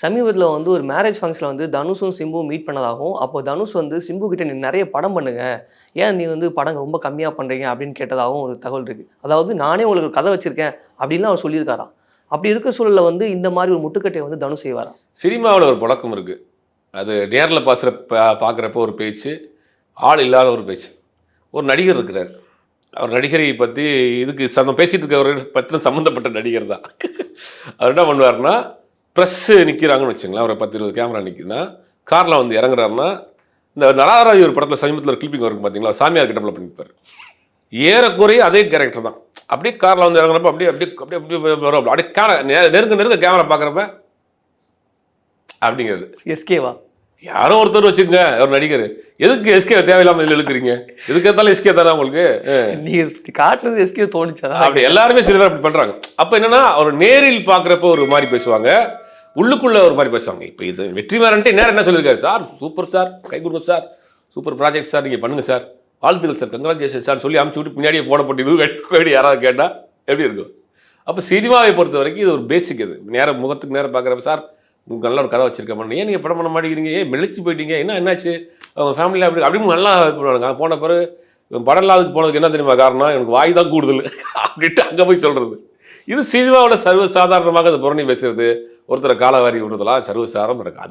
சமீபத்தில வந்து ஒரு மேரேஜ் ஃபங்ஷன்ல வந்து தனுஷும், சிம்புவும் மீட் பண்ணதாகவும், அப்போ தனுஷ் வந்து சிம்பு கிட்ட "நீ நெறைய படம் பண்ணுங்க. ஏன் நீ வந்து படம் ரொம்ப கம்மியா பண்றீங்க?" அப்படின்னு கேட்டதாகவும் ஒரு தகவல் இருக்கு. அதாவது நானே உங்களுக்கு கதை வச்சிருக்கேன் அப்படின்லாம் அவர் சொல்லியிருக்காராம். அப்படி இருக்க சூழல்ல வந்து இந்த மாரி ஒரு முட்டுக்கட்டைய வந்து தனுஷ் செய்வாரா? சினிமாவுல ஒரு பழக்கம் இருக்கு. அது நேர்ல பார்க்குறப்போ ஒரு பேச்சு, ஆள் இல்லாத ஒரு பேச்சு. ஒரு நடிகர் இருக்கிறாரு. அவர் நடிகரை பத்தி இதுக்கு பேசிட்டு இருக்கவரு பத்தின சம்மந்தப்பட்ட நடிகர் தான். அவர் என்ன பண்ணுவாருன்னா, பிரஸ் நிக்கிறாங்கன்னு வச்சுக்கங்களேன். ஒரு 10, 20 கேமரா நிக்குதுன்னா, கார்ல வந்து இறங்குறாருன்னா, இந்த நரஹரி ஒரு படத்துல சமீபத்தில ஒரு கிளிப்பிங் வரும் பார்த்தீங்களா? சாமியார் கெட்டப்ல பண்ணியிருப்பாரு. ஏறக்குறைய அதே கேரக்டர் தான். அப்படியே கார்ல வந்து இறங்குறப்ப அப்படியே அப்படியே அப்படியே அப்படியே வரும். அப்படியே நெருங்க நெருங்க கேமரா பார்க்குறப்ப அப்படிங்கிறது. எஸ்கேவா? யாரோ ஒருத்தர் வச்சுக்கங்க ஒரு நடிகர். எதுக்கு எஸ்கே தேவையில்லாம இதுல இழுக்குறீங்க? எதுக்கு எடுத்தாலும் எஸ்கே தானே உங்களுக்கு? நீங்க காட்டுனது எஸ்கே தோணுச்சா? அப்படி எல்லாருமே சில பேர் அப்படி பண்றாங்க. அப்ப என்னன்னா, அவர் நேரில் பார்க்குறப்போ ஒரு மாரி பேசுவாங்க. உள்ளுக்குள்ள ஒரு மாரி பேசுவாங்க. இப்ப இது வெற்றிமாறன்ட்டு நேரா என்ன சொல்லியிருக்காரு? Sir super sir. கை கொடுங்க சார். Super project sir. நீங்க பண்ணுங்க சார். வாழ்த்துக்கள் சார். கங்ராச்சுலேஷன் சார் சொல்லி அமுச்சு விட்டு பின்னாடியே போடப்பட்டது வெட்கப்படி யாராவது கேட்டா எப்படி இருக்கும்? அப்ப சினிமாவை பொறுத்தவரைக்கும் இது ஒரு பேசிக் இது. நேரா முகத்துக்கு நேரா பார்க்குறப்ப சார் உங்களுக்கு நல்ல ஒரு கதை வச்சிருக்கேன். ஏன் நீங்க படம் பண்ண மாட்டேங்கிறீங்க? ஏன் மெலிச்சு போயிட்டீங்க? என்னாச்சு? அவங்க ஃபேமிலில அப்படி அப்படின்னு நல்லா பண்ணுவாங்க. போன பிறகு படம் இல்லாததுக்கு போனதுக்கு என்ன தெரியுமா காரணம்? எனக்கு வாய் தான் கூடுதல் அப்படின்ட்டு அங்கே போய் சொல்றது. இது சினிமாவோட சர்வ சாதாரணமாக அந்த புரணி பேசுறது, ஒருத்தரை காலவாரி விடுறதெல்லாம் சர்வசாதாரணம் நடக்கும். அது